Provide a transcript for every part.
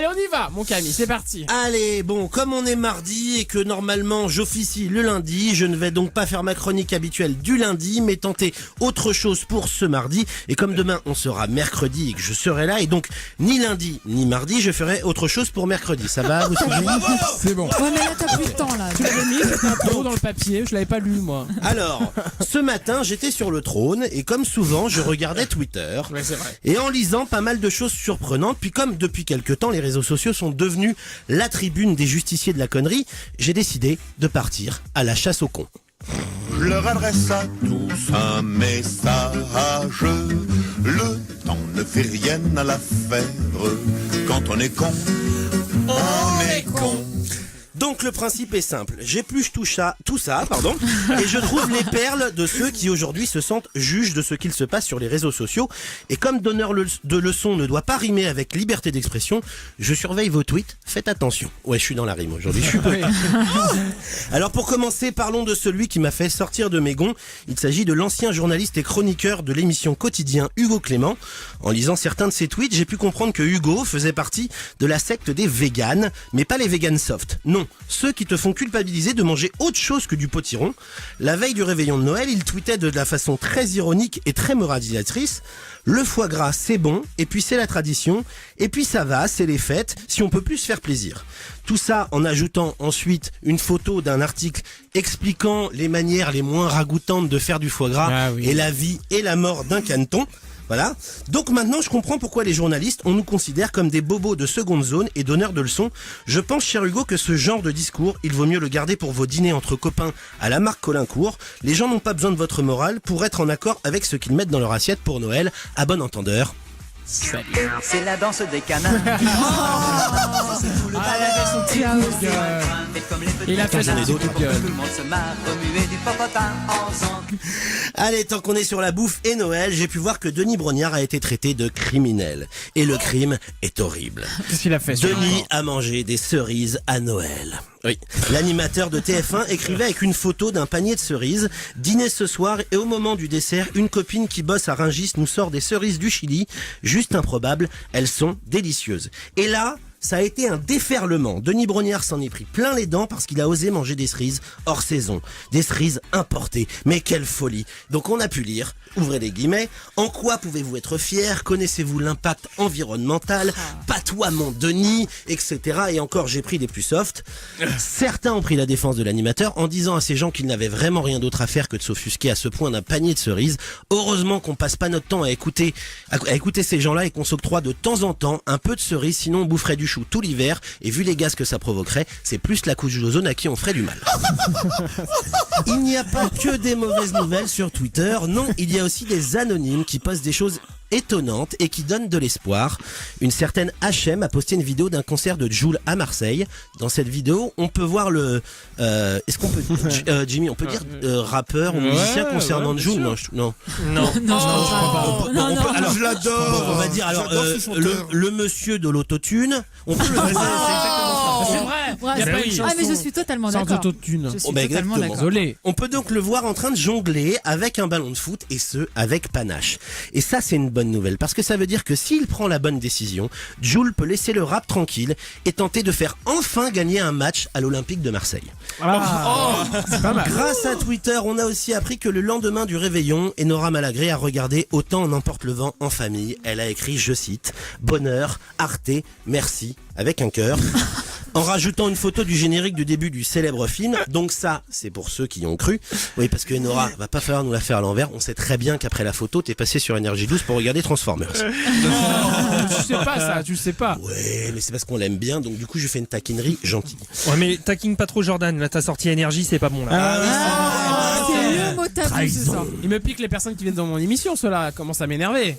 Allez, on y va, mon Camille, c'est parti. Allez, bon, comme on est mardi et que normalement j'officie le lundi, je ne vais donc pas faire ma chronique habituelle du lundi, mais tenter autre chose pour ce mardi. Et comme demain on sera mercredi et que je serai là, et donc ni lundi ni mardi, je ferai autre chose pour mercredi. Ça va, vous suivez? C'est bon. Ouais, mais là, t'as plus de temps, là. Tu l'avais mis, c'était un peu dans le papier, je l'avais pas lu, moi. Alors, ce matin, j'étais sur le trône et comme souvent, je regardais Twitter. Ouais, c'est vrai. Et en lisant pas mal de choses surprenantes, puis comme depuis quelque temps les réseaux sociaux sont devenus la tribune des justiciers de la connerie, j'ai décidé de partir à la chasse aux cons. Je leur adresse à tous un message. Le temps ne fait rien à l'affaire. Quand on est con, on est con. Donc le principe est simple, j'épluche tout ça, et je trouve les perles de ceux qui aujourd'hui se sentent juges de ce qu'il se passe sur les réseaux sociaux. Et comme donneur de leçons ne doit pas rimer avec liberté d'expression, je surveille vos tweets, faites attention. Ouais, je suis dans la rime aujourd'hui, je suis pas... Alors pour commencer, parlons de celui qui m'a fait sortir de mes gonds. Il s'agit de l'ancien journaliste et chroniqueur de l'émission Quotidien, Hugo Clément. En lisant certains de ses tweets, j'ai pu comprendre que Hugo faisait partie de la secte des véganes, mais pas les véganes soft, non. Ceux qui te font culpabiliser de manger autre chose que du potiron. La veille du réveillon de Noël, il tweetait de la façon très ironique et très moralisatrice: le foie gras c'est bon, et puis c'est la tradition, et puis ça va, c'est les fêtes, si on peut plus se faire plaisir. Tout ça en ajoutant ensuite une photo d'un article expliquant les manières les moins ragoûtantes de faire du foie gras, et la vie et la mort d'un caneton. Voilà. Donc maintenant, je comprends pourquoi les journalistes, on nous considère comme des bobos de seconde zone et donneurs de leçons. Je pense, cher Hugo, que ce genre de discours, il vaut mieux le garder pour vos dîners entre copains à la marque Colincourt. Les gens n'ont pas besoin de votre morale pour être en accord avec ce qu'ils mettent dans leur assiette pour Noël. À bon entendeur. Salut. C'est la danse des canards. Il a fait son petit coup de gueule. Tout le monde se marre, remuer du popotin ensemble. Allez, tant qu'on est sur la bouffe et Noël, j'ai pu voir que Denis Brognard a été traité de criminel. Et le crime est horrible. Qu'est-ce qu'il a fait, Denis a mangé des cerises à Noël. Oui. L'animateur de TF1 écrivait avec une photo d'un panier de cerises: dîner ce soir, et au moment du dessert, une copine qui bosse à Rungis nous sort des cerises du Chili. Juste improbable, elles sont délicieuses. Et là, ça a été un déferlement. Denis Brognard s'en est pris plein les dents parce qu'il a osé manger des cerises hors saison. Des cerises importées. Mais quelle folie. Donc on a pu lire, ouvrez les guillemets: en quoi pouvez-vous être fier? Connaissez-vous l'impact environnemental? Patois mon Denis, etc. Et encore, j'ai pris des plus soft. Certains ont pris la défense de l'animateur en disant à ces gens qu'ils n'avaient vraiment rien d'autre à faire que de s'offusquer à ce point d'un panier de cerises. Heureusement qu'on passe pas notre temps à écouter ces gens-là et qu'on s'octroie de temps en temps un peu de cerises, sinon on boufferait du chou tout l'hiver, et vu les gaz que ça provoquerait, c'est plus la couche d'ozone à qui on ferait du mal. Il n'y a pas que des mauvaises nouvelles sur Twitter, non, il y a aussi des anonymes qui postent des choses étonnantes et qui donnent de l'espoir. Une certaine HM a posté une vidéo d'un concert de Jul à Marseille. Dans cette vidéo, on peut voir le... est-ce qu'on peut... Jimmy, on peut dire rappeur ou musicien concernant Jul? Non. Alors, je l'adore. On va dire alors J'adore ce chanteur. le monsieur de l'autotune. On peut le C'est vrai. Ouais, Il y a c'est- pas une chanson Ah, mais je suis totalement sans d'accord. autotune. Je suis Oh, bah, totalement exactement. d'accord. Désolé. On peut donc le voir en train de jongler avec un ballon de foot, et ce, avec panache. Et ça, c'est une bonne nouvelle, parce que ça veut dire que s'il prend la bonne décision, Jul peut laisser le rap tranquille et tenter de faire enfin gagner un match à l'Olympique de Marseille. C'est pas mal. Grâce à Twitter, on a aussi appris que le lendemain du réveillon, Enora Malagré a regardé Autant en emporte le vent en famille. Elle a écrit, je cite: bonheur, Arte, merci, avec un cœur. En rajoutant une photo du générique du début du célèbre film. Donc ça, c'est pour ceux qui y ont cru. Oui, parce que Enora, va pas falloir nous la faire à l'envers. On sait très bien qu'après la photo, t'es passé sur Énergie 12 pour regarder Transformers. Tu sais pas ça, tu sais pas. Ouais, mais c'est parce qu'on l'aime bien, donc du coup, je fais une taquinerie gentille. Ouais, mais taquine pas trop Jordan, là t'as sorti énergie, c'est pas bon là. Ah, c'est le mot tabou ce soir. Il me pique les personnes qui viennent dans mon émission, ceux-là commencent à m'énerver.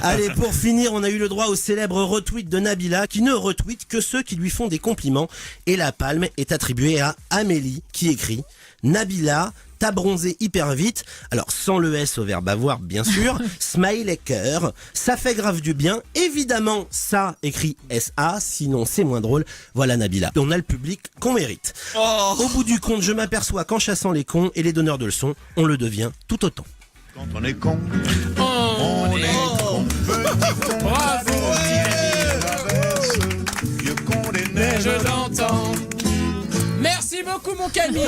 Allez, pour finir, on a eu le droit au célèbre retweet de Nabila, qui ne retweet que ceux qui lui font des compliments. Et la palme est attribuée à Amélie, qui écrit: Nabila, t'as bronzé hyper vite. Alors, sans le S au verbe avoir, bien sûr. Smile et cœur. Ça fait grave du bien. Évidemment, ça écrit SA, sinon c'est moins drôle. Voilà Nabila. On a le public qu'on mérite. Au bout du compte, je m'aperçois qu'en chassant les cons et les donneurs de leçons, on le devient tout autant. Quand on est con, On on est con. Petit con, Bravo. traverse, vieux je l'entends. Merci beaucoup mon Camille.